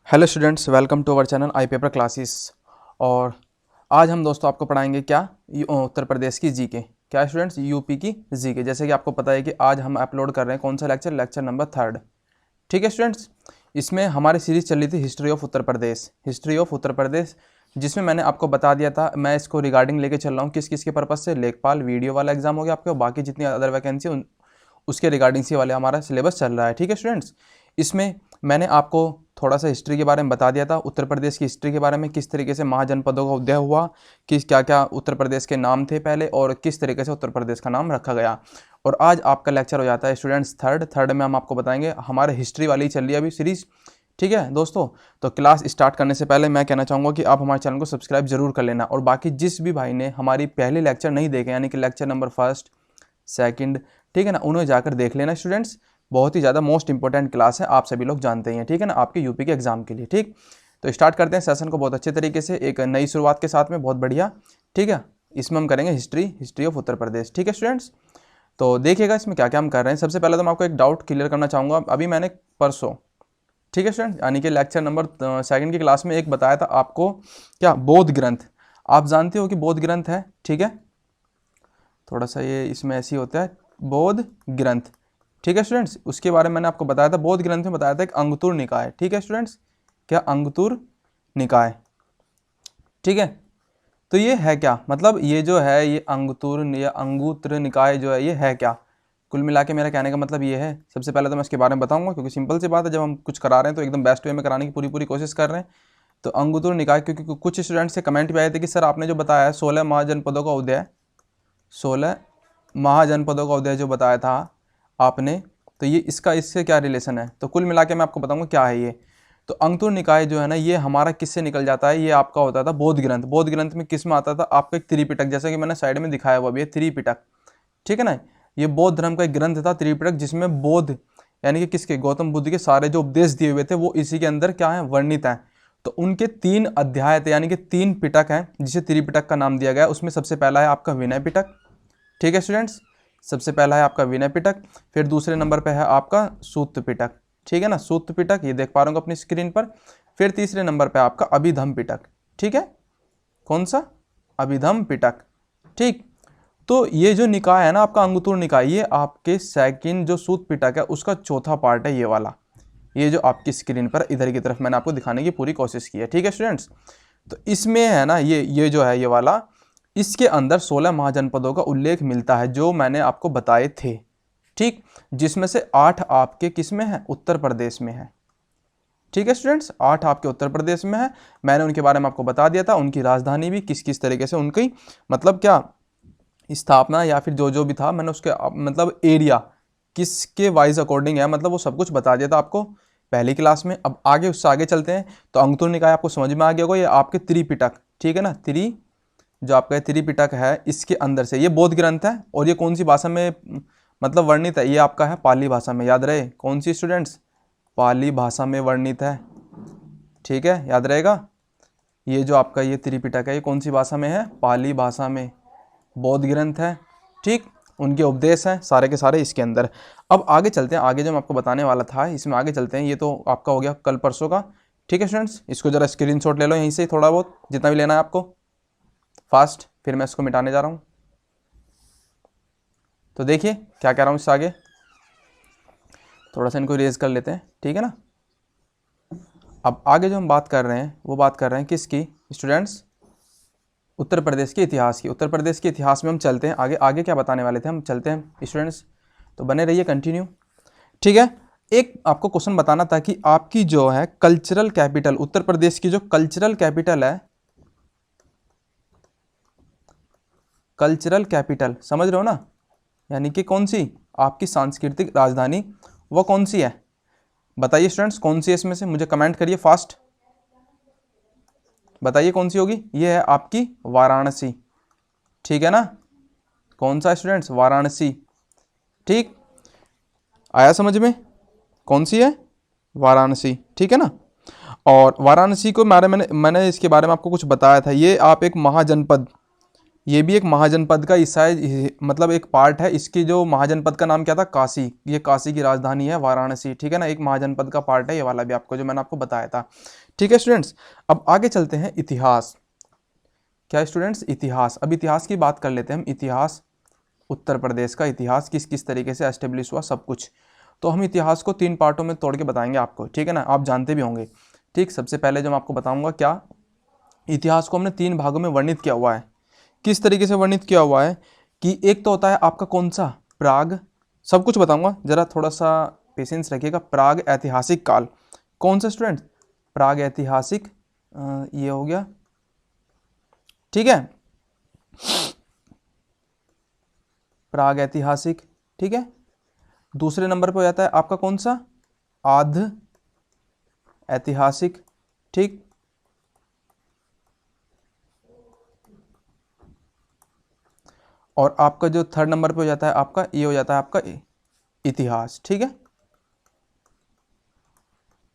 Hello students, welcome to our channel I paper classes. और आज हम दोस्तों आपको पढ़ाएंगे क्या, उत्तर प्रदेश की जीके। क्या स्टूडेंट्स, यूपी की जीके। जैसे कि आपको पता है कि आज हम अपलोड कर रहे हैं कौन सा लेक्चर नंबर 3। ठीक है स्टूडेंट्स, इसमें हमारी सीरीज़ चल रही थी हिस्ट्री ऑफ उत्तर प्रदेश, जिसमें मैंने आपको बता दिया था मैं इसको रिगार्डिंग लेके चल रहा हूँ किस किस के पर्पज़ से। लेखपाल वीडियो वाला एग्जाम हो गया आपके, और बाकी जितनी अदर वैकेंसी उसके रिगार्डिंग से वाले हमारा सिलेबस चल रहा है। ठीक है स्टूडेंट्स, इसमें मैंने आपको थोड़ा सा हिस्ट्री के बारे में बता दिया था, उत्तर प्रदेश की हिस्ट्री के बारे में, किस तरीके से महाजनपदों का उदय हुआ, किस क्या क्या उत्तर प्रदेश के नाम थे पहले, और किस तरीके से उत्तर प्रदेश का नाम रखा गया। और आज आपका लेक्चर हो जाता है स्टूडेंट्स थर्ड में हम आपको बताएंगे, हमारे हिस्ट्री वाली चल रही है अभी सीरीज़। ठीक है दोस्तों, तो क्लास स्टार्ट करने से पहले मैं कहना चाहूँगा कि आप हमारे चैनल को सब्सक्राइब जरूर कर लेना, और बाकी जिस भी भाई ने हमारी पहले लेक्चर नहीं देखे, यानी कि लेक्चर नंबर 1, 2, ठीक है ना, उन्हें जाकर देख लेना स्टूडेंट्स। बहुत ही ज़्यादा मोस्ट इंपॉर्टेंट क्लास है, आप सभी लोग जानते ही हैं। ठीक है ना, आपके यूपी के एग्जाम के लिए। ठीक, तो स्टार्ट करते हैं सेशन को बहुत अच्छे तरीके से, एक नई शुरुआत के साथ में, बहुत बढ़िया। ठीक है, इसमें हम करेंगे हिस्ट्री ऑफ उत्तर प्रदेश। ठीक है स्टूडेंट्स, तो देखिएगा इसमें क्या क्या हम कर रहे हैं। सबसे पहले तो मैं आपको एक डाउट क्लियर करना चाहूँगा। अभी मैंने परसों, ठीक है स्टूडेंट, यानी कि लेक्चर नंबर 2 की क्लास में एक बताया था आपको, क्या, बौद्ध ग्रंथ। आप जानते हो कि बौद्ध ग्रंथ है। ठीक है, थोड़ा सा ये इसमें ऐसी होता है, बौद्ध ग्रंथ। ठीक है स्टूडेंट्स, उसके बारे में मैंने आपको बताया था, बौद्ध ग्रंथ में बताया था एक अंगुतुर निकाय। ठीक है स्टूडेंट्स, क्या, अंगुतुर निकाय। ठीक है, तो ये है क्या, मतलब ये जो है ये अंगुत्र निकाय जो है ये है क्या। कुल मिला के मेरा कहने का मतलब ये है, सबसे पहले तो मैं इसके बारे में बताऊंगा, क्योंकि सिंपल सी बात है, जब हम कुछ करा रहे हैं तो एकदम बेस्ट वे में कराने की पूरी कोशिश कर रहे हैं। तो अंगुतुर निकाय, क्योंकि कुछ स्टूडेंट्स से कमेंट भी आए थे कि सर आपने जो बताया है 16 महाजनपदों का उदय, 16 महाजनपदों का उदय जो बताया था आपने, तो ये इससे क्या रिलेशन है। तो कुल मिला के मैं आपको बताऊंगा क्या है ये। तो अंगुतुर निकाय जो है ना, ये हमारा किससे निकल जाता है, ये आपका होता था बौद्ध ग्रंथ। बौद्ध ग्रंथ में किस में आता था आपका, एक त्रिपिटक, जैसा कि मैंने साइड में दिखाया हुआ भी है, त्रिपिटक। ठीक है ना, ये बौद्ध धर्म का एक ग्रंथ था त्रिपिटक, जिसमें बौद्ध यानी कि किसके, गौतम बुद्ध के सारे जो उपदेश दिए हुए थे वो इसी के अंदर क्या है, वर्णित है। तो उनके 3 अध्याय थे, यानी कि 3 पिटक हैं, जिसे त्रिपिटक का नाम दिया गया। उसमें सबसे पहला है आपका विनय पिटक। ठीक है स्टूडेंट्स, सबसे पहला है आपका विनय पिटक, फिर दूसरे नंबर पे है आपका सूत पिटक। ठीक है ना, सूत पिटक, ये देख पा रहे हो अपनी स्क्रीन पर। फिर तीसरे नंबर पे आपका अभिधम पिटक। ठीक है, कौन सा, अभिधम पिटक। ठीक, तो ये जो निकाय है ना आपका अंगुतुर निकाय, ये आपके सेकंड जो सूत पिटक है उसका चौथा पार्ट है, ये वाला, ये जो आपकी स्क्रीन पर इधर की तरफ मैंने आपको दिखाने की पूरी कोशिश की है। ठीक है स्टूडेंट्स, तो इसमें है ना ये जो है ये वाला, इसके अंदर 16 महाजनपदों का उल्लेख मिलता है जो मैंने आपको बताए थे। ठीक, जिसमें से 8 आपके किस में है, उत्तर प्रदेश में है। ठीक है स्टूडेंट्स, 8 आपके उत्तर प्रदेश में है। मैंने उनके बारे में आपको बता दिया था, उनकी राजधानी भी किस किस तरीके से, उनकी मतलब क्या स्थापना या फिर जो जो भी था, मैंने उसके मतलब एरिया किसके वाइज अकॉर्डिंग है, मतलब वो सब कुछ बता दिया था आपको पहली क्लास में। अब आगे उससे आगे चलते हैं। तो अंगुतुर निकाय आपको समझ में आ गया होगा, ये आपके त्रिपिटक, ठीक है ना, जो आपका त्रिपिटक है इसके अंदर से ये बौद्ध ग्रंथ है। और ये कौन सी भाषा में मतलब वर्णित है, ये आपका है पाली भाषा में। याद रहे कौन सी स्टूडेंट्स, पाली भाषा में वर्णित है। ठीक है, याद रहेगा, ये जो आपका ये त्रिपिटक है ये कौन सी भाषा में है, पाली भाषा में, बौद्ध ग्रंथ है। ठीक, उनके उपदेश हैं सारे के सारे इसके अंदर। अब आगे चलते हैं, आगे जो मैं आपको बताने वाला था इसमें आगे चलते हैं। ये तो आपका हो गया कल परसों का। ठीक है स्टूडेंट्स, इसको जरा स्क्रीनशॉट ले लो यहीं से, थोड़ा बहुत जितना भी लेना है आपको फास्ट, फिर मैं इसको मिटाने जा रहा हूँ। तो देखिए क्या कह रहा हूँ इससे आगे, थोड़ा सा इनको रेज कर लेते हैं। ठीक है ना, अब आगे जो हम बात कर रहे हैं वो बात कर रहे हैं किसकी स्टूडेंट्स, उत्तर प्रदेश के इतिहास की। उत्तर प्रदेश के इतिहास में हम चलते हैं आगे। आगे क्या बताने वाले थे, हम चलते हैं स्टूडेंट्स, तो बने रहिए कंटिन्यू। ठीक है, एक आपको क्वेश्चन बताना था कि आपकी जो है कल्चरल कैपिटल, उत्तर प्रदेश की जो कल्चरल कैपिटल है, कल्चरल कैपिटल समझ रहे हो ना, यानी कि कौन सी आपकी सांस्कृतिक राजधानी, वो कौन सी है, बताइए स्टूडेंट्स कौन सी है इसमें से, मुझे कमेंट करिए फास्ट, बताइए कौन सी होगी। ये है आपकी वाराणसी। ठीक है ना, कौन सा स्टूडेंट्स, वाराणसी। ठीक, आया समझ में, कौन सी है, वाराणसी। ठीक है ना, और वाराणसी को मैंने इसके बारे में आपको कुछ बताया था। ये आप एक महाजनपद, ये भी एक महाजनपद का हिस्सा है, मतलब एक पार्ट है। इसकी जो महाजनपद का नाम क्या था, काशी। ये काशी की राजधानी है वाराणसी, ठीक है ना, एक महाजनपद का पार्ट है ये वाला भी, आपको जो मैंने आपको बताया था। ठीक है स्टूडेंट्स, अब आगे चलते हैं इतिहास। क्या स्टूडेंट्स, इतिहास। अब इतिहास की बात कर लेते हैं हम। इतिहास, उत्तर प्रदेश का इतिहास किस किस तरीके से एस्टेब्लिश हुआ, सब कुछ। तो हम इतिहास को 3 पार्टों में तोड़ के बताएंगे आपको, ठीक है ना, आप जानते भी होंगे। ठीक, सबसे पहले जो मैं आपको बताऊंगा, क्या इतिहास को हमने 3 भागों में वर्णित किया हुआ है। किस तरीके से वर्णित किया हुआ है कि एक तो होता है आपका कौन सा, प्राग, सब कुछ बताऊंगा, जरा थोड़ा सा पेशेंस रखिएगा। प्राग ऐतिहासिक काल, कौन सा स्टूडेंट, प्राग ऐतिहासिक, ये हो गया, ठीक है, प्राग ऐतिहासिक, ठीक है। दूसरे नंबर पे हो जाता है आपका कौन सा, आध ऐतिहासिक, ठीक। और आपका जो थर्ड नंबर पे हो जाता है आपका, ये हो जाता है आपका इतिहास, ठीक है।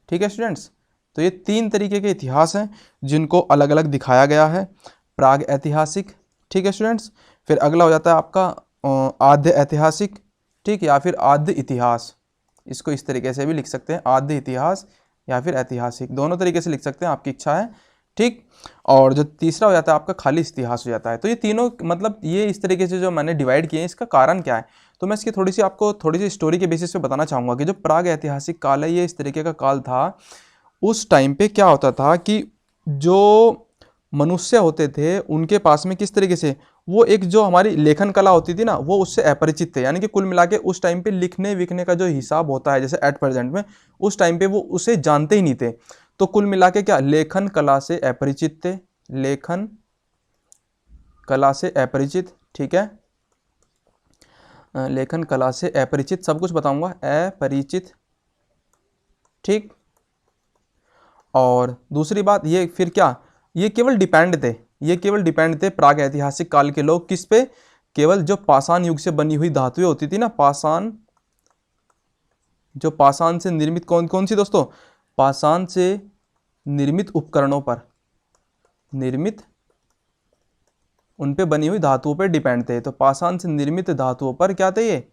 ठीक है स्टूडेंट्स, तो ये 3 तरीके के इतिहास हैं जिनको अलग अलग दिखाया गया है। प्राग ऐतिहासिक, ठीक है स्टूडेंट्स। फिर अगला हो जाता है आपका आद्य ऐतिहासिक, ठीक, या फिर आद्य इतिहास। इसको इस तरीके से भी लिख सकते हैं, आद्य इतिहास या फिर ऐतिहासिक, दोनों तरीके से लिख सकते हैं, आपकी इच्छा है, ठीक। और जो तीसरा हो जाता है आपका खाली इतिहास हो जाता है। तो ये तीनों, मतलब ये इस तरीके से जो मैंने डिवाइड किए हैं, इसका कारण क्या है, तो मैं इसकी थोड़ी सी आपको थोड़ी सी स्टोरी के बेसिस पे बताना चाहूँगा कि जो प्राग ऐतिहासिक काल है, ये इस तरीके का काल था। उस टाइम पे क्या होता था कि जो मनुष्य होते थे उनके पास में किस तरीके से, वो एक जो हमारी लेखन कला होती थी ना, वो उससे अपरिचित थे। यानी कि कुल मिला के उस टाइम पे लिखने विखने का जो हिसाब होता है, जैसे एट प्रेजेंट में, उस टाइम पे वो उसे जानते ही नहीं थे। तो कुल मिला के क्या, लेखन कला से अपरिचित थे, लेखन कला से अपरिचित, ठीक है, लेखन कला से अपरिचित, सब कुछ बताऊंगा, अपरिचित, ठीक। और दूसरी बात ये, फिर क्या, ये केवल डिपेंड थे, ये केवल डिपेंड थे प्राग ऐतिहासिक काल के लोग, किस पे, केवल जो पाषाण युग से बनी हुई धातुएं होती थी ना, पाषाण, जो पाषाण से निर्मित, कौन कौन सी दोस्तों, पाषाण से निर्मित उपकरणों पर, निर्मित, उन पे बनी हुई धातुओं पर डिपेंड थे। तो पाषाण से निर्मित धातुओं पर क्या थे, ये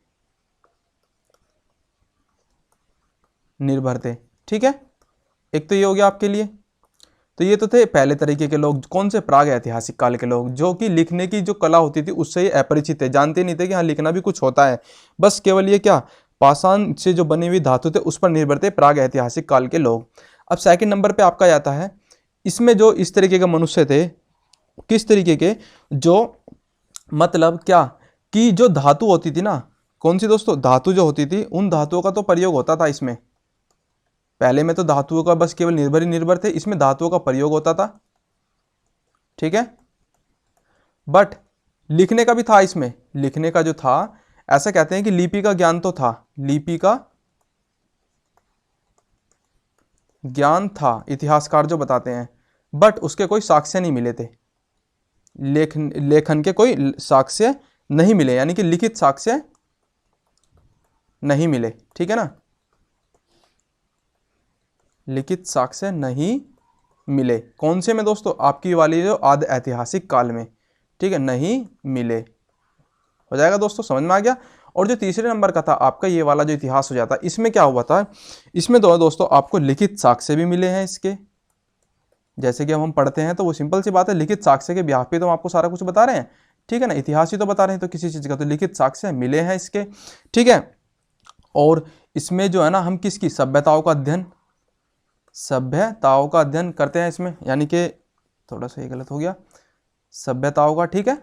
निर्भर थे, ठीक है। एक तो ये हो गया आपके लिए। तो ये तो थे पहले तरीके के लोग, कौन से, प्राग ऐतिहासिक काल के लोग, जो कि लिखने की जो कला होती थी उससे ये अपरिचित थे, जानते नहीं थे कि हाँ लिखना भी कुछ होता है। बस केवल ये क्या, पाषाण से जो बनी हुई धातु थे उस पर निर्भर थे प्राग ऐतिहासिक काल के लोग। अब सेकंड नंबर पे आपका आता है, इसमें जो इस तरीके के मनुष्य थे, किस तरीके के, जो मतलब क्या, कि जो धातु होती थी ना, कौन सी दोस्तों, धातु जो होती थी, उन धातुओं का तो प्रयोग होता था इसमें। पहले में तो धातुओं का बस केवल निर्भर ही निर्भर थे, इसमें धातुओं का प्रयोग होता था, ठीक है। बट लिखने का भी था इसमें, लिखने का जो था, ऐसा कहते हैं कि लिपि का ज्ञान तो था, लिपि का ज्ञान था, इतिहासकार जो बताते हैं, बट उसके कोई साक्ष्य नहीं मिले थे, लेखन के कोई साक्ष्य नहीं मिले, यानी कि लिखित साक्ष्य नहीं मिले, ठीक है ना, लिखित साक्ष्य नहीं मिले। कौन से में दोस्तों, आपकी वाली जो आदि ऐतिहासिक काल में, ठीक है, नहीं मिले। हो जाएगा दोस्तों, समझ में आ गया। और जो तीसरे नंबर का था आपका ये वाला जो इतिहास हो जाता है, इसमें क्या हुआ था, इसमें तो दोस्तों आपको लिखित साक्ष्य भी मिले हैं इसके, जैसे कि हम पढ़ते हैं तो वो सिंपल सी बात है, लिखित साक्ष्य के ब्याह पे तो हम आपको सारा कुछ बता रहे हैं, ठीक है ना, इतिहास ही तो बता रहे हैं, तो किसी चीज़ का तो लिखित साक्ष्य मिले हैं इसके, ठीक है। और इसमें जो है ना, हम किसकी, सभ्यताओं का अध्ययन, सभ्यताओं का अध्ययन करते हैं इसमें, यानी कि थोड़ा सा ये गलत हो गया, सभ्यताओं का, ठीक है,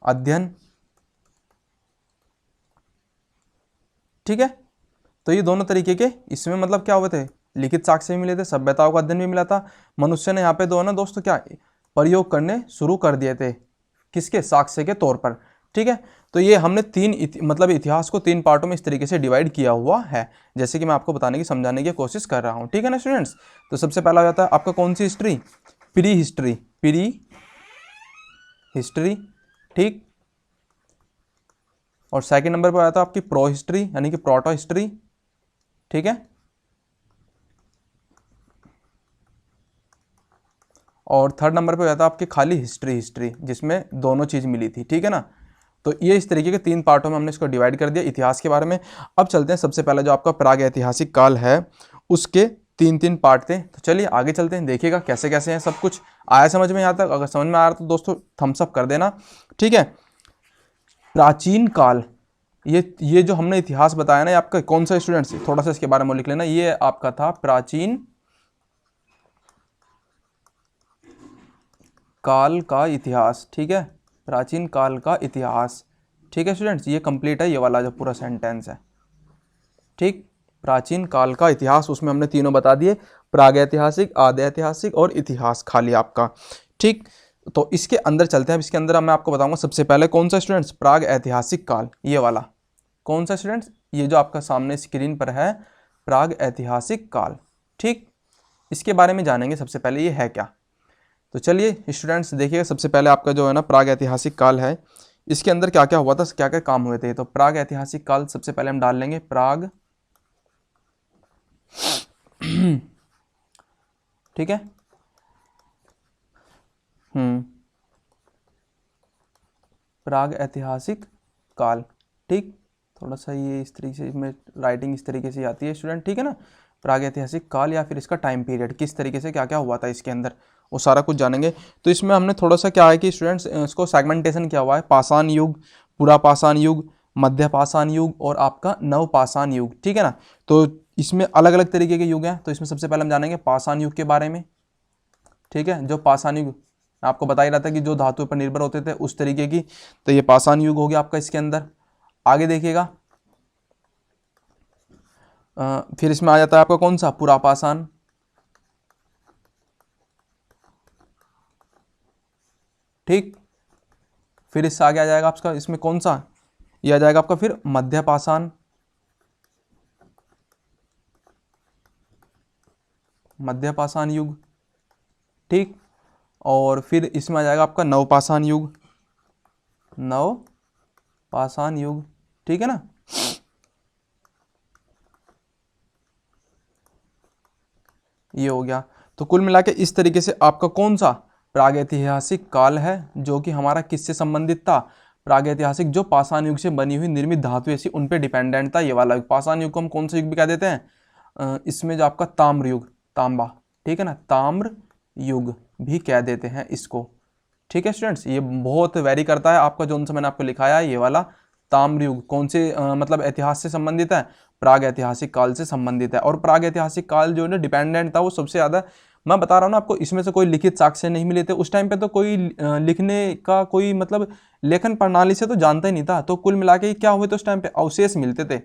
अध्ययन, ठीक है। तो ये दोनों तरीके के इसमें मतलब क्या हुए थे, लिखित साक्ष्य भी मिले थे, सभ्यताओं का अध्ययन भी मिला था। मनुष्य ने यहाँ पे दो ना दोस्तों क्या प्रयोग करने शुरू कर दिए थे, किसके, साक्ष्य के तौर पर, ठीक है। तो ये हमने मतलब इतिहास को 3 पार्टों में इस तरीके से डिवाइड किया हुआ है, जैसे कि मैं आपको बताने की समझाने की कोशिश कर रहा हूँ, ठीक है ना स्टूडेंट्स। तो सबसे पहला हो जाता है आपका कौन सी history, prehistory, prehistory, ठीक। और सेकंड नंबर पर आया था आपकी प्रो हिस्ट्री, यानी कि प्रोटो हिस्ट्री, ठीक है। और थर्ड नंबर पे हो जाता है आपके खाली हिस्ट्री जिसमें दोनों चीज़ मिली थी, ठीक है ना। तो ये इस तरीके के 3 पार्टों में हमने इसको डिवाइड कर दिया इतिहास के बारे में। अब चलते हैं, सबसे पहले जो आपका प्राग ऐतिहासिक काल है उसके 3 पार्ट थे। तो चलिए आगे चलते हैं, देखिएगा कैसे कैसे हैं सब कुछ। आया समझ में यहाँ तक? अगर समझ में आ रहा तो दोस्तों थम्स अप कर देना, ठीक है। प्राचीन काल, ये जो हमने इतिहास बताया ना, ये आपका कौन सा स्टूडेंट्स, थोड़ा सा इसके बारे में लिख लेना। ये आपका था प्राचीन काल का इतिहास, ठीक है, प्राचीन काल का इतिहास, ठीक है स्टूडेंट्स। ये कंप्लीट है ये वाला जो पूरा सेंटेंस है, ठीक। प्राचीन काल का इतिहास, उसमें हमने तीनों बता दिए, प्रागैतिहासिक, आद्य ऐतिहासिक और इतिहास खाली आपका, ठीक। तो इसके अंदर चलते हैं। अब इसके अंदर मैं आपको बताऊंगा सबसे पहले कौन सा स्टूडेंट्स, प्राग ऐतिहासिक काल, ये वाला कौन सा स्टूडेंट्स, ये जो आपका सामने स्क्रीन पर है, प्राग ऐतिहासिक काल, ठीक। इसके बारे में जानेंगे सबसे पहले ये है क्या। तो चलिए स्टूडेंट्स देखिएगा, सबसे पहले आपका जो है ना प्राग ऐतिहासिक काल है, इसके अंदर क्या क्या हुआ था, क्या क्या काम हुए थे। तो प्राग ऐतिहासिक काल सबसे पहले हम डाल लेंगे प्राग, ठीक है, प्राग ऐतिहासिक काल, ठीक। थोड़ा सा ये इस तरीके से में राइटिंग इस तरीके से आती है स्टूडेंट, ठीक है ना। प्राग ऐतिहासिक काल या फिर इसका टाइम पीरियड, किस तरीके से क्या क्या हुआ था इसके अंदर, वो सारा कुछ जानेंगे। तो इसमें हमने थोड़ा सा क्या है कि स्टूडेंट्स इसको सेगमेंटेशन किया हुआ है, पाषाण युग, पूरा पाषाण युग, मध्य पाषाण युग और आपका नव पाषाण युग, ठीक है ना। तो इसमें अलग अलग तरीके के युग हैं। तो इसमें सबसे पहले हम जानेंगे पाषाण युग के बारे में, ठीक है। जो पाषाण युग आपको बता ही रहा था कि जो धातु पर निर्भर होते थे उस तरीके की, तो ये पाषाण युग हो गया आपका इसके अंदर। आगे देखिएगा, फिर इसमें आ जाता है आपका कौन सा, पुरापाषाण, ठीक। फिर इससे आगे आ जाएगा आपका इसमें कौन सा, ये आ जाएगा आपका फिर मध्य पाषाण, मध्य पाषाण युग, ठीक। और फिर इसमें आ जाएगा आपका नवपाषाण युग, नव पाषाण युग, ठीक है ना। ये हो गया। तो कुल मिला के इस तरीके से आपका कौन सा प्रागैतिहासिक काल है जो कि हमारा किससे संबंधित था, प्रागैतिहासिक जो पाषाण युग से बनी हुई निर्मित धातु ऐसी उन पे डिपेंडेंट था ये वाला युग। पाषाण युग को हम कौन सा युग भी कह देते हैं, इसमें जो आपका ताम्र युग, तांबा, ठीक है ना, ताम्र युग भी कह देते हैं इसको, ठीक है स्टूडेंट्स। ये बहुत वेरी करता है आपका, जो सा मैंने आपको लिखाया है ये वाला ताम्र युग कौन से मतलब इतिहास से संबंधित है, प्राग ऐतिहासिक काल से संबंधित है। और प्राग ऐतिहासिक काल जो है ना डिपेंडेंट था वो सबसे ज़्यादा, मैं बता रहा हूँ ना आपको, इसमें से कोई लिखित साक्ष्य नहीं मिले थे उस टाइम पे। तो कोई लिखने का कोई मतलब लेखन प्रणाली से तो जानता ही नहीं था। तो कुल मिला के क्या हुए थे उस टाइम पे, अवशेष मिलते थे,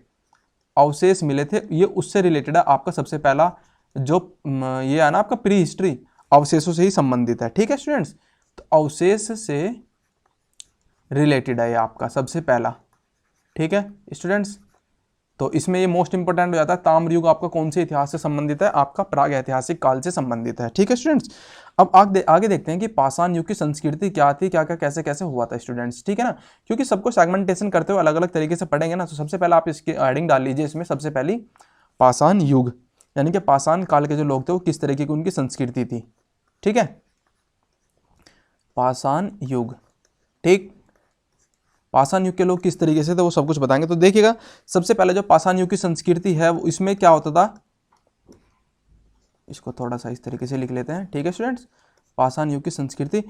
अवशेष मिले थे, ये उससे रिलेटेड है आपका सबसे पहला जो ये है ना आपका प्री हिस्ट्री, अवशेषों से ही संबंधित है, ठीक है स्टूडेंट्स। तो अवशेष से रिलेटेड है ये आपका सबसे पहला, ठीक है स्टूडेंट्स। तो इसमें ये मोस्ट इंपोर्टेंट हो जाता है, ताम्र युग आपका कौन से इतिहास से संबंधित है, आपका प्राग ऐतिहासिक काल से संबंधित है, ठीक है स्टूडेंट्स। अब आगे देखते हैं कि पाषाण युग की संस्कृति क्या थी, क्या क्या कैसे कैसे हुआ था स्टूडेंट्स, ठीक है ना। क्योंकि सबको सेगमेंटेशन करते हुए अलग अलग तरीके से पढ़ेंगे ना, तो सबसे पहले आप इसकी हेडिंग डाल लीजिए इसमें, सबसे पहली पाषाण युग, यानी कि पाषाण काल के जो लोग थे वो किस तरीके की उनकी संस्कृति थी, ठीक है। पाषाण युग, ठीक, पाषाण युग के लोग किस तरीके से थे वो सब कुछ बताएंगे। तो देखिएगा सबसे पहले जो पाषाण युग की संस्कृति है वो इसमें क्या होता था, इसको थोड़ा सा इस तरीके से लिख लेते हैं, ठीक है स्टूडेंट्स। पाषाण युग की संस्कृति,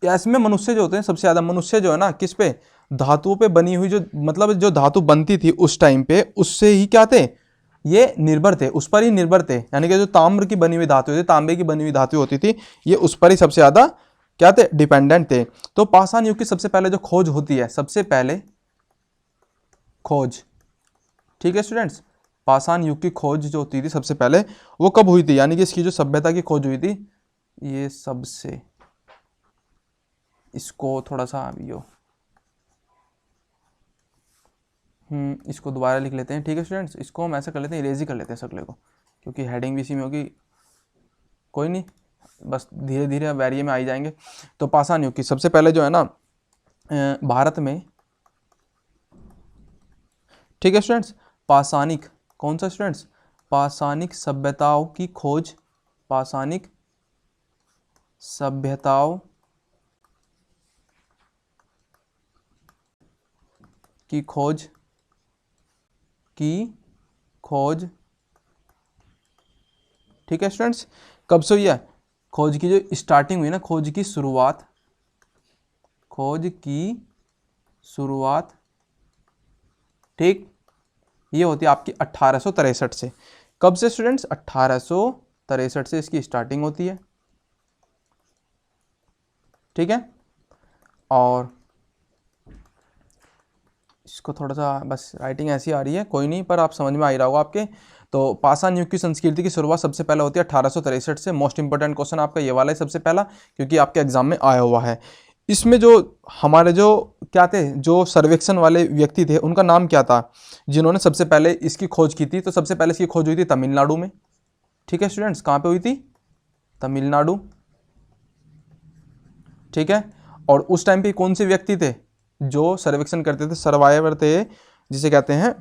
इसमें मनुष्य जो होते हैं सबसे ज़्यादा, मनुष्य जो है ना किस पे, धातुओं पे बनी हुई जो मतलब जो धातु बनती थी उस टाइम पे उससे ही क्या थे, ये निर्भर थे, उस पर ही निर्भर थे। यानी कि जो ताम्र की बनी हुई धातु थी, तांबे की बनी हुई धातु होती थी, ये उस पर ही सबसे ज़्यादा क्या थे, डिपेंडेंट थे। तो पाषाण युग की सबसे पहले जो खोज होती है, सबसे पहले खोज, ठीक है स्टूडेंट्स, पाषाण युग की खोज जो होती थी सबसे पहले वो कब हुई थी, यानी कि इसकी जो सभ्यता की खोज हुई थी, ये सबसे, इसको थोड़ा सा यो इसको दोबारा लिख लेते हैं, ठीक है स्टूडेंट्स। इसको हम ऐसा कर लेते हैं, इरेज ही कर लेते हैं सकले को, क्योंकि हेडिंग भी इसी में होगी, कोई नहीं, बस धीरे धीरे वैरिये में आई जाएंगे। तो पाषाण युग की सबसे पहले जो है ना भारत में, ठीक है स्टूडेंट्स, पाषाणिक, कौन सा स्टूडेंट्स, पाषाणिक सभ्यताओं की खोज, पाषाणिक सभ्यताओं की खोज ठीक है स्टूडेंट्स। कब से हुई है? खोज की जो स्टार्टिंग हुई ना, खोज की शुरुआत ठीक, ये होती है आपकी 1863 से। कब से स्टूडेंट्स? 1863 से इसकी स्टार्टिंग होती है। ठीक है, और इसको थोड़ा सा बस राइटिंग ऐसी आ रही है, कोई नहीं, पर आप समझ में आ ही रहा होगा आपके। तो पाषाण युग की संस्कृति की शुरुआत सबसे पहले होती है 1863 से। मोस्ट इंपॉर्टेंट क्वेश्चन आपका ये वाला है सबसे पहला, क्योंकि आपके एग्जाम में आया हुआ है। इसमें जो हमारे जो क्या थे, जो सर्वेक्षण वाले व्यक्ति थे, उनका नाम क्या था, जिन्होंने सबसे पहले इसकी खोज की थी? तो सबसे पहले इसकी खोज हुई थी तमिलनाडु में। ठीक है स्टूडेंट्स, कहाँ पे हुई थी? तमिलनाडु। ठीक है, और उस टाइम पे कौन से व्यक्ति थे जो सर्वेक्षण करते थे, सर्वाइवर थे, जिसे कहते हैं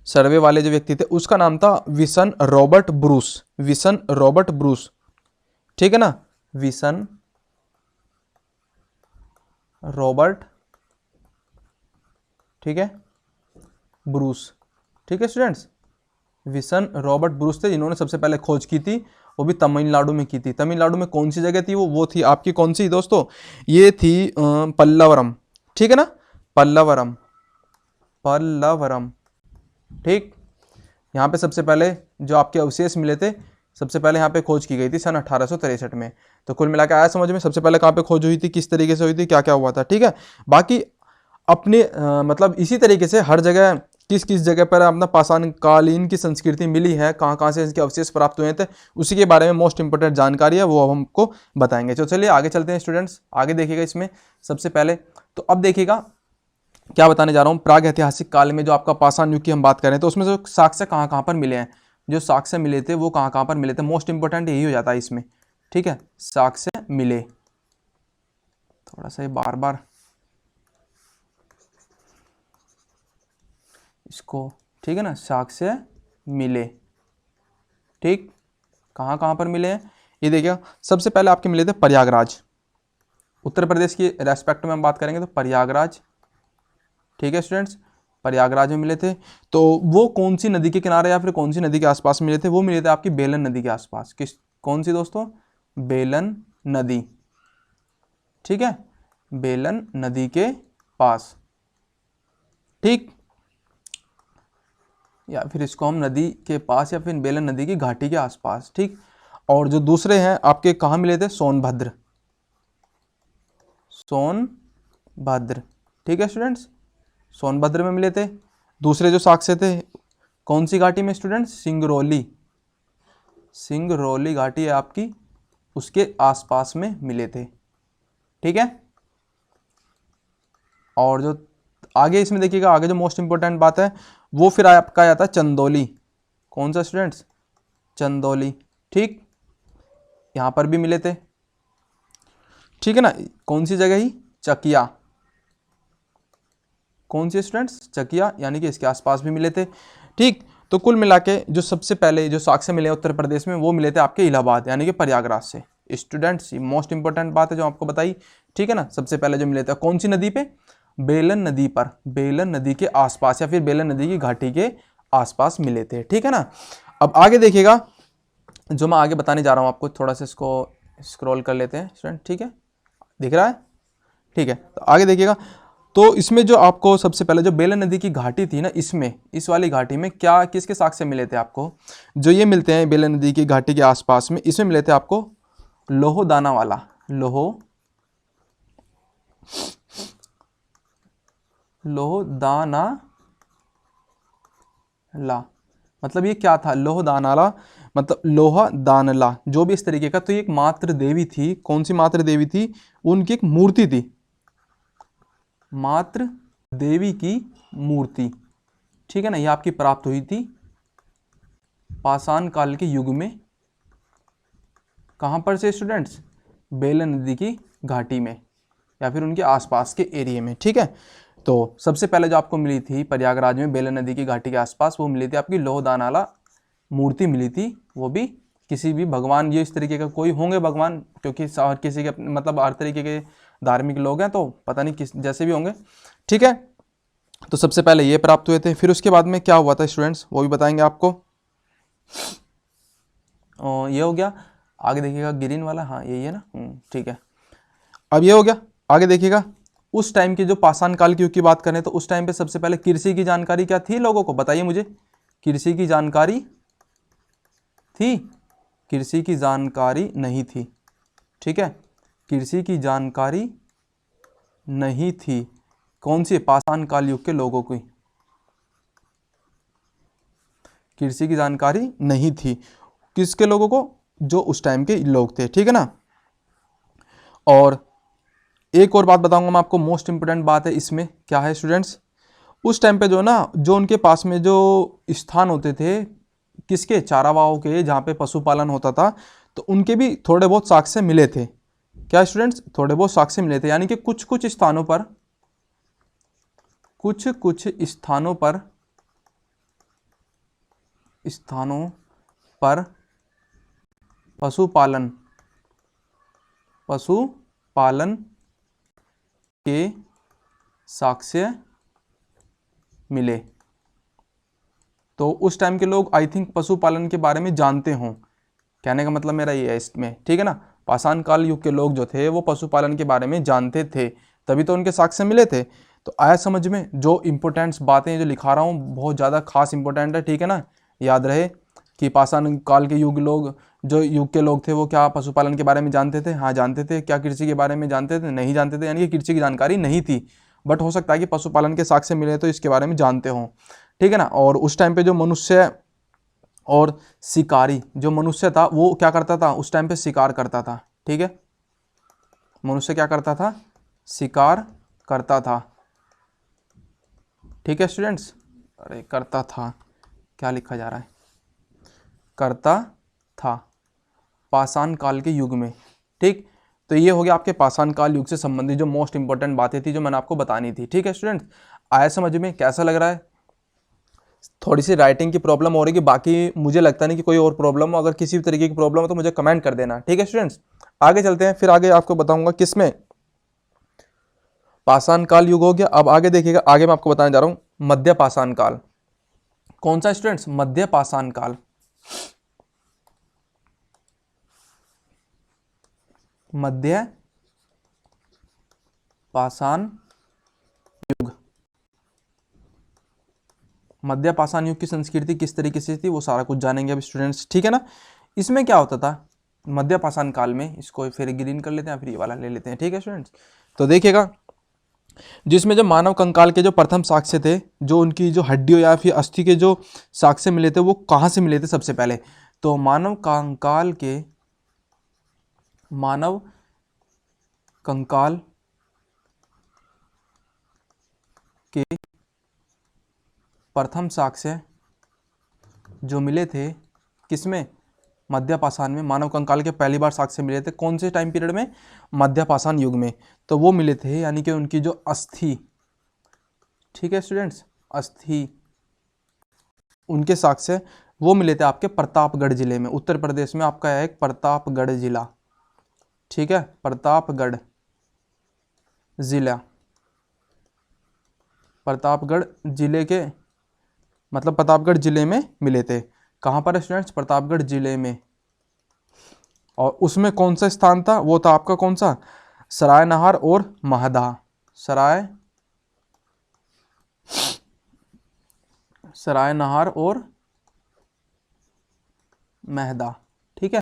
सर्वे वाले जो व्यक्ति थे, उसका नाम था विसन रॉबर्ट ब्रूस। ठीक है ना, विसन रॉबर्ट, ठीक है, ब्रूस। ठीक है स्टूडेंट्स, विसन रॉबर्ट ब्रूस थे जिन्होंने सबसे पहले खोज की थी, वो भी तमिलनाडु में की थी। तमिलनाडु में कौन सी जगह थी? वो थी आपकी कौन सी दोस्तों? ये थी पल्लवरम। ठीक है ना, पल्लवरम। ठीक, यहाँ पे सबसे पहले जो आपके अवशेष मिले थे, सबसे पहले यहाँ पे खोज की गई थी सन 1863 में। तो कुल मिलाकर आया समझ में, सबसे पहले कहाँ पे खोज हुई थी, किस तरीके से हुई थी, क्या क्या हुआ था। ठीक है, बाकी अपने मतलब इसी तरीके से हर जगह किस किस जगह पर अपना पाषाण कालीन की संस्कृति मिली है, कहाँ कहाँ से इसके अवशेष प्राप्त हुए थे, उसी के बारे में मोस्ट इंपोर्टेंट जानकारी है, वो अब हमको बताएंगे। तो चलिए आगे चलते हैं स्टूडेंट्स, आगे देखिएगा इसमें सबसे पहले। तो अब देखिएगा क्या बताने जा रहा हूँ। प्राग ऐतिहासिक काल में जो आपका पाषाण युग की हम बात करें, तो उसमें जो साक्ष्य कहाँ कहाँ पर मिले हैं, जो साक्ष्य मिले थे वो कहाँ कहाँ पर मिले थे, मोस्ट इंपोर्टेंट यही हो जाता है इसमें। ठीक है, साक्ष्य मिले, थोड़ा सा ये बार बार इसको, ठीक है ना, साक्ष्य मिले। ठीक, कहाँ कहाँ पर मिले हैं ये देखिए। सबसे पहले आपके मिले थे प्रयागराज, उत्तर प्रदेश की रेस्पेक्ट में हम बात करेंगे तो प्रयागराज। ठीक है स्टूडेंट्स, प्रयागराज में मिले थे। तो वो कौन सी नदी के किनारे या फिर कौन सी नदी के आसपास मिले थे? वो मिले थे आपकी बेलन नदी के आसपास। कौन सी दोस्तों? बेलन नदी। ठीक है, बेलन नदी के पास। ठीक, या फिर इसको हम नदी के पास या फिर बेलन नदी की घाटी के आसपास। ठीक, और जो दूसरे हैं आपके कहाँ मिले थे? सोनभद्र। ठीक है स्टूडेंट्स, सोनभद्र में मिले थे। दूसरे जो साक्ष्य थे कौन सी घाटी में स्टूडेंट्स? सिंगरौली घाटी है आपकी, उसके आसपास में मिले थे। ठीक है, और जो आगे इसमें देखिएगा, आगे जो मोस्ट इंपोर्टेंट बात है वो फिर आपका आता है चंदौली। कौन सा स्टूडेंट्स? चंदौली। ठीक, यहां पर भी मिले थे। ठीक है ना, कौन सी जगह ही? चकिया। कौन सी स्टूडेंट्स? चकिया, यानी कि इसके आसपास भी मिले थे। ठीक, तो कुल मिला के जो सबसे पहले जो साक्ष्य मिले उत्तर प्रदेश में, वो मिले थे आपके इलाहाबाद यानी कि प्रयागराज से। स्टूडेंट्स, मोस्ट इंपोर्टेंट बात है जो आपको बताई। ठीक है ना, सबसे पहले जो मिले थे कौन सी नदी पे? बेलन नदी पर, बेलन नदी के आसपास या फिर बेलन नदी की घाटी के आसपास मिले थे। ठीक है ना, अब आगे देखिएगा, जो मैं आगे बताने जा रहा हूँ आपको, थोड़ा सा इसको स्क्रॉल कर लेते हैं स्टूडेंट। ठीक है, दिख रहा है? ठीक है, तो आगे देखिएगा। तो इसमें जो आपको सबसे पहले जो बेलन नदी की घाटी थी ना, इसमें इस वाली घाटी में क्या किसके साक्ष्य मिले थे आपको? जो ये मिलते हैं बेलन नदी की घाटी के आसपास में, इसमें मिले थे आपको लोहोदाना वाला, लोहोदाना ला, मतलब ये क्या था? लोहदानाला मतलब लोहा दानला, जो भी इस तरीके का। तो ये एक मातृ देवी थी। कौन सी मातृ देवी थी? उनकी एक मूर्ति थी, मातृ देवी की मूर्ति। ठीक है ना, ये आपकी प्राप्त हुई थी पाषाण काल के युग में। कहां पर से स्टूडेंट्स? बेलन नदी की घाटी में या फिर उनके आसपास के एरिया में। ठीक है, तो सबसे पहले जो आपको मिली थी प्रयागराज में बेलन नदी की घाटी के आसपास, वो मिली थी आपकी लोहदानाला मूर्ति मिली थी, वो भी किसी भी भगवान, ये इस तरीके का कोई होंगे भगवान, क्योंकि हर किसी के मतलब हर तरीके के धार्मिक लोग हैं, तो पता नहीं किस जैसे भी होंगे। ठीक है, तो सबसे पहले ये प्राप्त हुए थे। फिर उसके बाद में क्या हुआ था स्टूडेंट्स, वो भी बताएंगे आपको। ये हो गया, आगे देखिएगा ग्रीन वाला, हाँ यही है ना, ठीक है। अब ये हो गया, आगे देखिएगा उस टाइम की जो पाषाण काल की युग की बात करें तो उस टाइम पे सबसे पहले कृषि की जानकारी क्या थी लोगों को, बताइए मुझे। कृषि की जानकारी थी? कृषि की जानकारी नहीं थी। ठीक है, कृषि की जानकारी नहीं थी। कौन सी? पाषाण काल युग के लोगों की कृषि की जानकारी नहीं थी। किसके लोगों को? जो उस टाइम के लोग थे। ठीक है ना। और एक और बात बताऊंगा मैं आपको, मोस्ट इंपोर्टेंट बात है इसमें, क्या है स्टूडेंट्स, उस टाइम पे जो ना, जो उनके पास में जो स्थान होते थे, किसके? चारावाहों के, जहाँ पे पशुपालन होता था, तो उनके भी थोड़े बहुत साक्ष्य मिले थे। क्या स्टूडेंट्स? थोड़े बहुत साक्ष्य मिले थे, यानी कि कुछ कुछ स्थानों पर, कुछ कुछ स्थानों पर पशुपालन के साक्ष्य मिले। तो उस टाइम के लोग आई थिंक पशुपालन के बारे में जानते हों, कहने का मतलब मेरा ये है इसमें। ठीक है ना, पाषाण काल युग के लोग जो थे वो पशुपालन के बारे में जानते थे, तभी तो उनके साक्ष्य मिले थे। तो आया समझ में? जो इंपॉर्टेंट्स बातें जो लिखा रहा हूँ बहुत ज़्यादा खास इंपॉर्टेंट है। ठीक है ना, याद रहे कि पाषाण काल के जो युग के लोग थे वो क्या पशुपालन के बारे में जानते थे? हाँ जानते थे। क्या कृषि के बारे में जानते थे? नहीं जानते थे, यानी कि कृषि की जानकारी नहीं थी। बट हो सकता है कि पशुपालन के साक्ष्य मिले तो इसके बारे में जानते हों। ठीक है ना। और उस टाइम पे जो मनुष्य और शिकारी, जो मनुष्य था वो क्या करता था उस टाइम पे? शिकार करता था। ठीक है, मनुष्य क्या करता था? शिकार करता था। ठीक है स्टूडेंट्स, अरे करता था, क्या लिखा जा रहा है? करता था पाषाण काल के युग में। ठीक, तो ये हो गया आपके पाषाण काल युग से संबंधित जो मोस्ट इंपॉर्टेंट बातें थी जो मैंने आपको बतानी थी। ठीक है स्टूडेंट्स, आया समझ में? कैसा लग रहा है? थोड़ी सी राइटिंग की प्रॉब्लम हो रही है, बाकी मुझे लगता नहीं कि कोई और प्रॉब्लम हो। अगर किसी भी तरीके की प्रॉब्लम हो तो मुझे कमेंट कर देना। ठीक है स्टूडेंट्स, आगे चलते हैं। फिर आगे आपको बताऊंगा किसमें, पाषाण काल युग हो गया। अब आगे देखिएगा, आगे मैं आपको बताने जा रहा हूं मध्य पाषाण काल। कौन सा स्टूडेंट्स? मध्य पाषाण काल। मध्य पाषाण युग। मध्य पाषाण युग की संस्कृति किस तरीके से थी वो सारा कुछ जानेंगे अब स्टूडेंट्स। ठीक है ना। इसमें क्या होता था मध्य पाषाण काल में, इसको फिर ग्रीन कर लेते हैं, फिर ये वाला ले लेते हैं। ठीक है स्टूडेंट्स, तो देखिएगा जिसमें जो मानव कंकाल के जो प्रथम साक्ष्य थे, जो उनकी जो हड्डियों या फिर अस्थि के जो साक्ष्य मिले थे वो कहाँ से मिले थे सबसे पहले? तो मानव कंकाल के प्रथम साक्ष्य जो मिले थे किसमें? मध्य पाषाण में। मानव कंकाल के पहली बार साक्ष्य मिले थे कौन से टाइम पीरियड में? मध्य पाषाण युग में। तो वो मिले थे, यानी कि उनकी जो अस्थि, ठीक है स्टूडेंट्स, अस्थि, उनके साक्ष्य वो मिले थे आपके प्रतापगढ़ जिले में, उत्तर प्रदेश में आपका है एक प्रतापगढ़ जिला। ठीक है, प्रतापगढ़ जिला, प्रतापगढ़ जिले के, मतलब प्रतापगढ़ जिले में मिले थे। कहाँ पर स्टूडेंट्स? प्रतापगढ़ जिले में। और उसमें कौन सा स्थान था? वो था आपका कौन सा? सरायनहार और महदा। सरायनहार और महदा। ठीक है,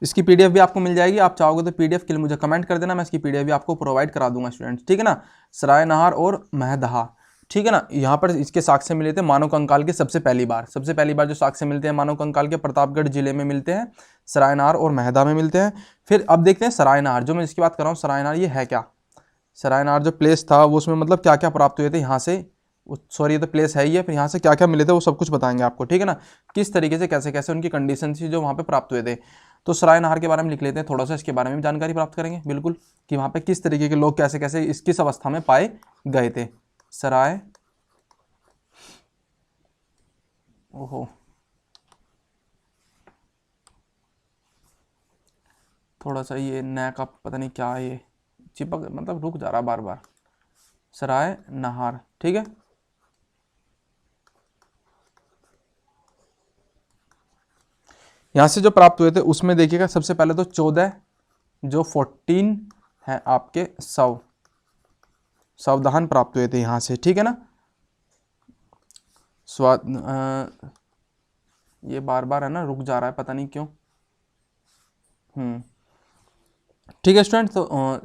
इसकी पीडीएफ भी आपको मिल जाएगी, आप चाहोगे तो पीडीएफ के लिए मुझे कमेंट कर देना, मैं इसकी पीडीएफ भी आपको प्रोवाइड करा दूंगा स्टूडेंट्स। ठीक है ना, सरायनहार और महदहा। ठीक है ना, यहाँ पर इसके साक्ष्य मिले थे मानव कंकाल के सबसे पहली बार जो साक्ष्य मिलते हैं मानव कंकाल के प्रतापगढ़ जिले में मिलते हैं, सरायनहार और महदा में मिलते हैं। फिर अब देखते हैं सरायनहार, जो मैं इसकी बात कर रहा हूँ सरायनहार, ये है क्या? सरायनहार जो प्लेस था वो उसमें मतलब क्या क्या प्राप्त हुए थे यहाँ से, सॉरी ये तो प्लेस है ही है, फिर यहाँ से क्या क्या मिले थे वो सब कुछ बताएंगे आपको। ठीक है ना, किस तरीके से कैसे कैसे उनकी कंडीशन थी जो वहाँ पे प्राप्त हुए थे। तो सरायनहार के बारे में लिख लेते हैं थोड़ा सा, इसके बारे में भी जानकारी प्राप्त करेंगे बिल्कुल, कि वहाँ पे किस तरीके के लोग कैसे कैसे किस अवस्था में पाए गए थे। सराय, ओहो, थोड़ा सा ये नया का पता नहीं क्या है, ये चिपक मतलब रुक जा रहा बार बार। सराय नहार, ठीक है। यहाँ से जो प्राप्त हुए थे उसमें देखिएगा सबसे पहले तो 14 जो 14 है आपके सावधान प्राप्त हुए थे यहाँ से, ठीक है ना। ये बार बार है ना रुक जा रहा है पता नहीं क्यों। ठीक है स्टूडेंट, तो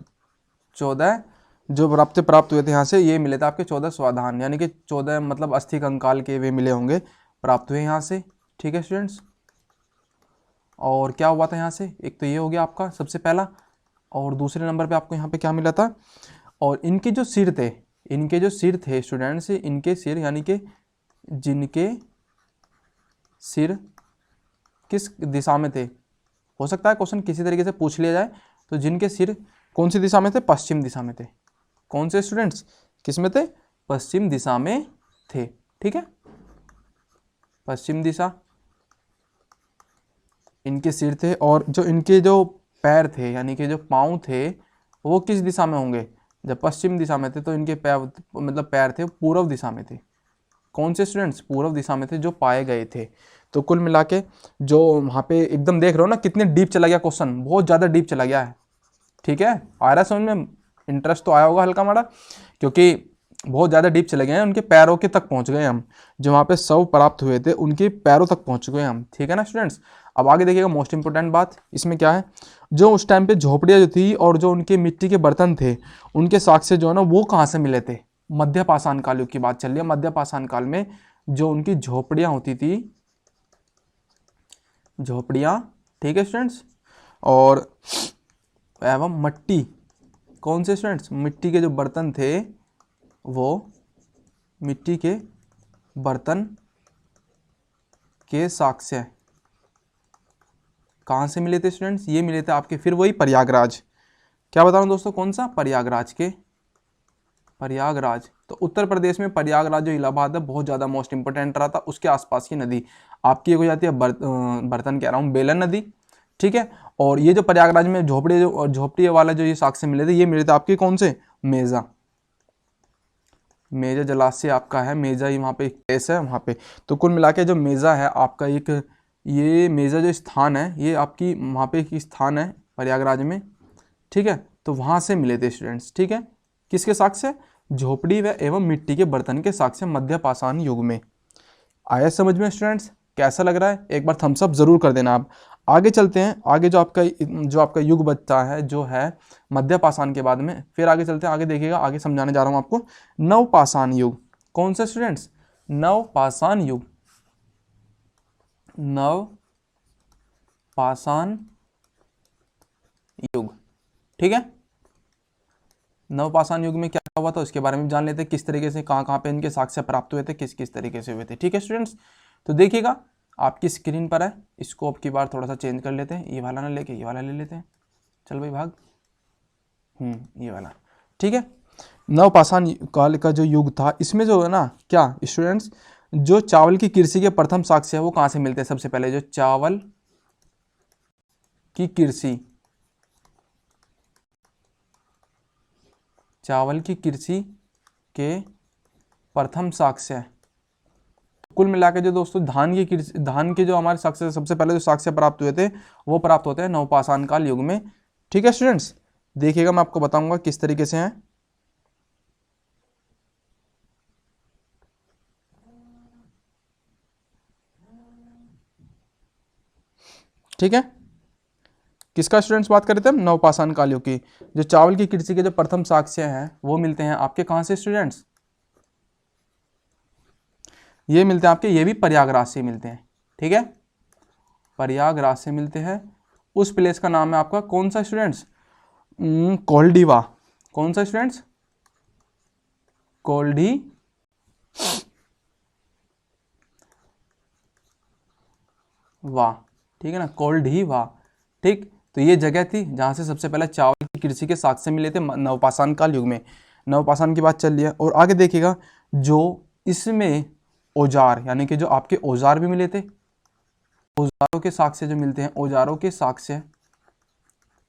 14 जो प्राप्त हुए थे यहाँ से, ये मिले थे आपके 14 स्वाधान, यानी कि 14 मतलब अस्थि कंकाल के वे मिले होंगे, प्राप्त हुए यहाँ से, ठीक है स्टूडेंट्स। और क्या हुआ था यहाँ से, एक तो ये हो गया आपका सबसे पहला, और दूसरे नंबर पे आपको यहाँ पे क्या मिला था, और इनके जो सिर थे स्टूडेंट्स, इनके सिर यानी कि जिनके सिर किस दिशा में थे, हो सकता है क्वेश्चन किसी तरीके से पूछ लिया जाए, तो जिनके सिर कौन सी दिशा में थे, पश्चिम दिशा में थे। कौन से स्टूडेंट्स, किस में थे, पश्चिम दिशा में थे, ठीक है, पश्चिम दिशा इनके सिर थे। और जो इनके जो पैर थे यानी कि जो पाँव थे वो किस दिशा में होंगे, जब पश्चिम दिशा में थे तो इनके पैर थे पूर्व दिशा में थे। कौन से स्टूडेंट्स, पूर्व दिशा में थे जो पाए गए थे। तो कुल मिला के जो वहाँ पे एकदम देख रहे हो ना कितने डीप चला गया क्वेश्चन, बहुत ज़्यादा डीप चला गया है, ठीक है। आ रहा है समझ में, इंटरेस्ट तो आया होगा हल्का माड़ा, क्योंकि बहुत ज़्यादा डीप चले गए हैं, उनके पैरों के तक पहुँच गए हम, जो वहाँ पे शव प्राप्त हुए थे उनके पैरों तक पहुँच गए हम, ठीक है ना स्टूडेंट्स। अब आगे देखिएगा मोस्ट इंपॉर्टेंट बात इसमें क्या है, जो उस टाइम पे झोपड़ियाँ जो थी और जो उनके मिट्टी के बर्तन थे उनके साक्ष्य जो है ना वो कहाँ से मिले थे, मध्य पाषाण काल युग की बात चल रही है। मध्य पाषाण काल में जो उनकी झोपड़ियाँ होती थी, झोपड़ियाँ, ठीक है स्टूडेंट्स, और एवं मिट्टी, कौन से स्टूडेंट्स, मिट्टी के जो बर्तन थे वो मिट्टी के बर्तन के साक्ष्य कहाँ से मिले थे स्टूडेंट्स, ये मिले थे आपके फिर वही प्रयागराज। क्या बता रहा हूँ दोस्तों, कौन सा, प्रयागराज। तो उत्तर प्रदेश में प्रयागराज जो इलाहाबाद है बहुत ज़्यादा मोस्ट इंपोर्टेंट रहा था, उसके आसपास की नदी आपकी एक हो जाती है बर्तन कह रहा हूँ बेलन नदी, ठीक है। और ये जो प्रयागराज में झोपड़ी वाला जो ये साक्ष्य मिले थे, ये मिले थे आपके कौन से, मेजा जलाशय आपका है, मेजा ही वहाँ पे एक प्लेस है वहाँ पे। तो कुल मिला के जो मेजा है आपका एक, ये मेजा जो स्थान है ये आपकी वहाँ पे एक स्थान है प्रयागराज में, ठीक है। तो वहाँ से मिले थे स्टूडेंट्स, ठीक है, किसके साक्ष्य, झोपड़ी व एवं मिट्टी के बर्तन के साक्ष्य मध्य पाषाण युग में। आया समझ में स्टूडेंट्स, कैसा लग रहा है, एक बार थम्स अप जरूर कर देना आप। आगे चलते हैं, आगे जो आपका युग बचता है जो है मध्य पाषाण के बाद में, फिर आगे चलते हैं, आगे देखिएगा, आगे समझाने जा रहा हूँ आपको नव पाषाण युग। कौन सा स्टूडेंट्स, नव पाषाण युग, नव पाषाण युग, ठीक है। नव पाषाण युग में क्या हुआ था उसके बारे में जान लेते हैं, किस तरीके से कहाँ कहाँ पे इनके साक्ष्य प्राप्त हुए थे, किस किस तरीके से हुए थे, ठीक है स्टूडेंट्स। तो देखिएगा आपकी स्क्रीन पर है, इसको अब की बार थोड़ा सा चेंज कर लेते हैं, ये वाला ना लेके ये वाला ले लेते हैं, चल भाई भाग, ये वाला, ठीक है। नवपाषाण काल का जो युग था इसमें जो है ना क्या स्टूडेंट्स, जो चावल की कृषि के प्रथम साक्ष्य है वो कहाँ से मिलते हैं, सबसे पहले जो चावल की कृषि के प्रथम साक्ष्य, कुल मिलाकर जो दोस्तों धान के जो हमारे साक्ष्य सबसे पहले जो साक्ष्य प्राप्त हुए थे वो प्राप्त होते हैं नवपाषाण काल युग में, ठीक है स्टूडेंट्स। देखिएगा मैं आपको बताऊंगा किस तरीके से हैं, ठीक है। किसका स्टूडेंट्स बात कर रहे थे हम, नवपाषाण काल युग की। जो चावल की कृषि के जो प्रथम साक्ष्य हैं वो मिलते हैं आपके कहाँ से स्टूडेंट्स, ये मिलते हैं आपके, ये भी प्रयागराज से मिलते हैं, ठीक है, प्रयागराज से मिलते हैं। उस प्लेस का नाम है आपका कौन सा स्टूडेंट्स, कोल्डिवा। कौन सा स्टूडेंट्स, कोल्डी वाह, ठीक है ना, कोल्डिवा, ठीक। तो ये जगह थी जहाँ से सबसे पहले चावल की कृषि के साक्ष्य मिले थे नवपाषाण काल युग में। नवपाषाण की बात चल रही है, और आगे देखिएगा जो इसमें औजार यानी कि जो आपके औजार भी मिले थे, औजारों के साक्ष्य जो मिलते हैं, औजारों के साक्ष्य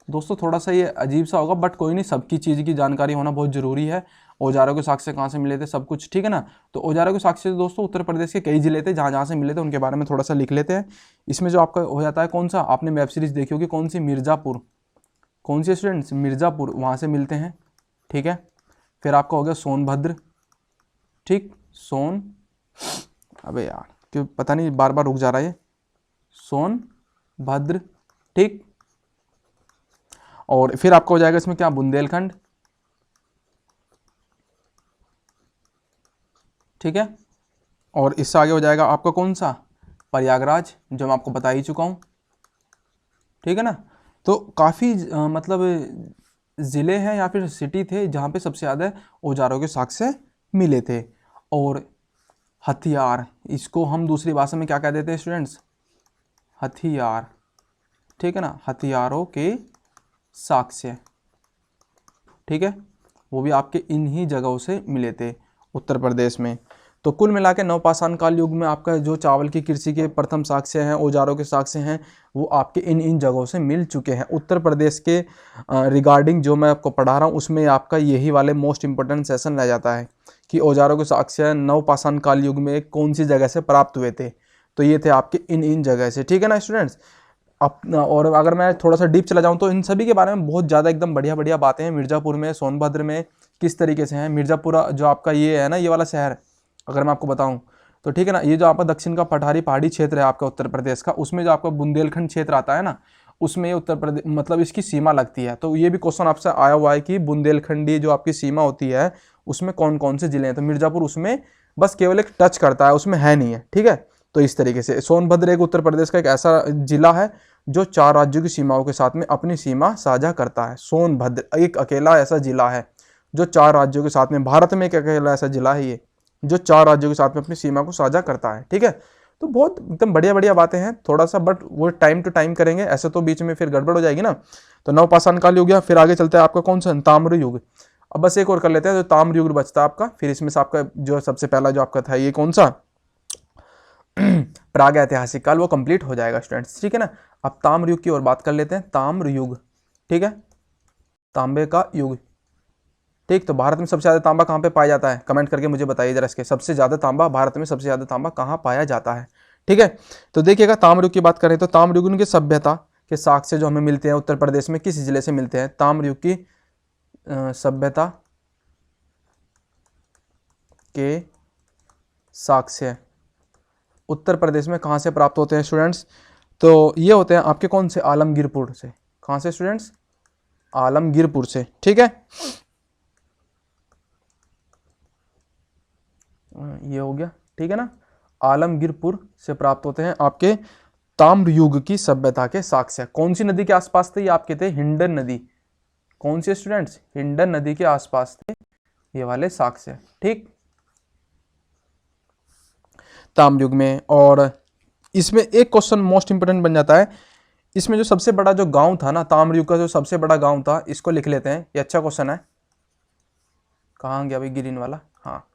दोस्तों थोड़ा सा ये अजीब सा होगा, बट कोई नहीं, सबकी चीज़ की जानकारी होना बहुत ज़रूरी है। औजारों के साक्ष्य कहाँ से मिले थे, सब कुछ, ठीक है ना। तो औजारों के साक्ष्य दोस्तों उत्तर प्रदेश के कई जिले थे, जहाँ जहाँ से मिले थे उनके बारे में थोड़ा सा लिख लेते हैं। इसमें जो आपका हो जाता है कौन सा, आपने वेब सीरीज़ देखी होगी कौन सी, मिर्ज़ापुर, कौन सी स्टूडेंट्स, मिर्ज़ापुर, वहाँ से मिलते हैं, ठीक है। फिर आपका हो गया सोनभद्र, ठीक, अबे यार क्यों पता नहीं बार बार रुक जा रहा है ये, सोनभद्र, ठीक। और फिर आपका हो जाएगा इसमें क्या, बुंदेलखंड, ठीक है। और इससे आगे हो जाएगा आपका कौन सा, प्रयागराज, जो मैं आपको बता ही चुका हूँ, ठीक है ना। तो काफ़ी मतलब ज़िले हैं या फिर सिटी थे जहाँ पे सबसे ज़्यादा औजारों के साक्ष्य मिले थे। और हथियार, इसको हम दूसरी भाषा में क्या कह देते हैं स्टूडेंट्स, हथियार, ठीक है ना, हथियारों के साक्ष्य, ठीक है, वो भी आपके इन्हीं जगहों से मिले थे उत्तर प्रदेश में। तो कुल मिला के नवपाषाण काल युग में आपका जो चावल की कृषि के प्रथम साक्ष्य हैं, औजारों के साक्ष्य हैं, वो आपके इन जगहों से मिल चुके हैं। उत्तर प्रदेश के रिगार्डिंग जो मैं आपको पढ़ा रहा हूँ उसमें आपका यही वाले मोस्ट इंपॉर्टेंट सेशन रह जाता है कि औजारों के साक्ष्य नवपाषाण काल युग में कौन सी जगह से प्राप्त हुए थे। तो ये थे आपके इन जगह से, ठीक है ना स्टूडेंट्स। और अगर मैं थोड़ा सा डीप चला जाऊँ तो इन सभी के बारे में बहुत ज़्यादा एकदम बढ़िया बढ़िया बातें हैं। मिर्ज़ापुर में, सोनभद्र में किस तरीके से हैं, मिर्ज़ापुर जो आपका ये है ना, ये वाला शहर, अगर मैं आपको बताऊं तो, ठीक है ना, ये जो आपका दक्षिण का पहाड़ी क्षेत्र है आपका उत्तर प्रदेश का, उसमें जो आपका बुंदेलखंड क्षेत्र आता है ना, उसमें ये उत्तर प्रदेश मतलब इसकी सीमा लगती है। तो ये भी क्वेश्चन आपसे आया हुआ है कि बुंदेलखंडी जो आपकी सीमा होती है उसमें कौन कौन से जिले हैं, तो मिर्ज़ापुर उसमें बस केवल एक टच करता है, उसमें है नहीं है, ठीक है। तो इस तरीके से सोनभद्र एक उत्तर प्रदेश का एक ऐसा जिला है जो 4 राज्यों की सीमाओं के साथ में अपनी सीमा साझा करता है। सोनभद्र एक अकेला ऐसा जिला है जो 4 राज्यों के साथ में, भारत में एक अकेला ऐसा जिला है ये जो 4 राज्यों के साथ में अपनी सीमा को साझा करता है, ठीक है। तो बहुत एकदम बढ़िया बढ़िया बातें हैं, थोड़ा सा बट वो टाइम टू टाइम करेंगे, ऐसे तो बीच में फिर गड़बड़ हो जाएगी ना। तो नवपाषाण काल युग गया, फिर आगे चलता है आपका कौन सा, ताम्र युग। अब बस एक और कर लेते हैं, तो ताम्र युग बचता है आपका। फिर इसमें से आपका जो सबसे पहला जो आपका था ये कौन सा, प्राग ऐतिहासिक काल, वो कंप्लीट हो जाएगा स्टूडेंट्स, ठीक है ना। अब ताम्र युग की और बात कर लेते हैं, ताम्र युग, ठीक है, तांबे का युग, ठीक। तो भारत में सबसे ज़्यादा तांबा कहाँ पे पाया जाता है, कमेंट करके मुझे बताइए जरा इसके, सबसे ज़्यादा तांबा भारत में सबसे ज़्यादा तांबा कहाँ पाया जाता है, ठीक है। तो देखिएगा ताम्रयुग की बात करें तो ताम्रयुग की सभ्यता के साक्ष्य जो हमें मिलते हैं उत्तर प्रदेश में किस जिले से मिलते हैं, ताम्रयुग की सभ्यता के साक्ष्य उत्तर प्रदेश में कहाँ से प्राप्त होते हैं स्टूडेंट्स, तो ये होते हैं आपके कौन से, आलमगीरपुर से। कहाँ से स्टूडेंट्स, आलमगीरपुर से, ठीक है। ये हो गया, ठीक है ना, आलमगीरपुर से प्राप्त होते हैं आपके ताम्र युग की सभ्यता के साक्ष्य। कौन सी नदी के आसपास थे, ये आपके थे हिंडन नदी। कौन सी स्टूडेंट्स, हिंडन नदी के आसपास थे ये वाले साक्ष्य, ठीक, ताम्र युग में। और इसमें एक क्वेश्चन मोस्ट इंपोर्टेंट बन जाता है, इसमें जो सबसे बड़ा जो गांव था ना, ताम्र युग का जो सबसे बड़ा गांव था, इसको लिख लेते हैं, ये अच्छा क्वेश्चन है। कहाँ गया भाई ग्रीन वाला, हाँ,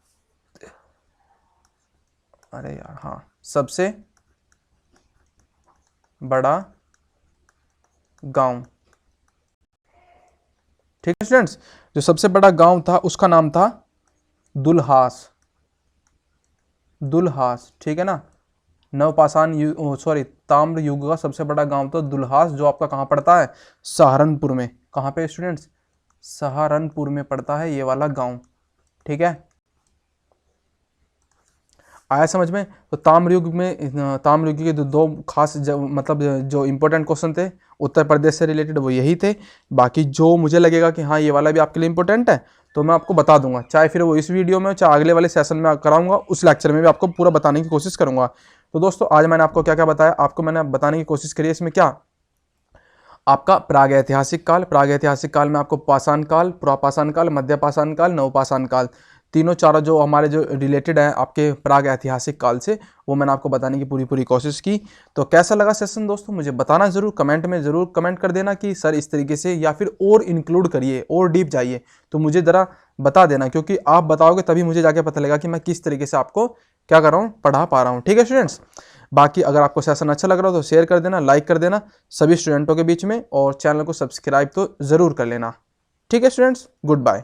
अरे यार, हाँ, सबसे बड़ा गांव, ठीक है स्टूडेंट्स। जो सबसे बड़ा गांव था उसका नाम था दुल्हास, दुल्हास, ठीक है ना। नवपाषाण युग, सॉरी, ताम्र युग का सबसे बड़ा गांव तो दुल्हास, जो आपका कहाँ पड़ता है, सहारनपुर में। कहाँ पे स्टूडेंट्स, सहारनपुर में पड़ता है ये वाला गांव, ठीक है। आया समझ में। तो ताम्रयुग में, ताम्रयुग के दो खास मतलब जो इंपॉर्टेंट क्वेश्चन थे उत्तर प्रदेश से रिलेटेड वो यही थे। बाकी जो मुझे लगेगा कि हाँ ये वाला भी आपके लिए इंपॉर्टेंट है तो मैं आपको बता दूंगा, चाहे फिर वो इस वीडियो में चाहे अगले वाले सेशन में कराऊंगा, उस लेक्चर में भी आपको पूरा बताने की कोशिश करूंगा। तो दोस्तों आज मैंने आपको क्या क्या बताया, आपको मैंने बताने की कोशिश करी है इसमें क्या, आपका प्रागैतिहासिक काल, प्रागैतिहासिक काल में आपको पाषाण काल, पुरापाषाण काल, मध्यपाषाण काल, नवपाषाण काल, तीनों चारों जो हमारे जो रिलेटेड हैं आपके प्राग ऐतिहासिक काल से, वो मैंने आपको बताने की पूरी कोशिश की। तो कैसा लगा सेशन दोस्तों, मुझे बताना ज़रूर, कमेंट में ज़रूर कमेंट कर देना कि सर इस तरीके से, या फिर और इंक्लूड करिए और डीप जाइए, तो मुझे ज़रा बता देना, क्योंकि आप बताओगे तभी मुझे जाके पता लगेगा कि मैं किस तरीके से आपको क्या कर रहा हूँ, पढ़ा पा रहा हूँ। ठीक है स्टूडेंट्स, बाकी अगर आपको सेशन अच्छा लग रहा हो तो शेयर कर देना, लाइक कर देना सभी स्टूडेंटों के बीच में, और चैनल को सब्सक्राइब तो ज़रूर कर लेना। ठीक है स्टूडेंट्स, गुड बाय।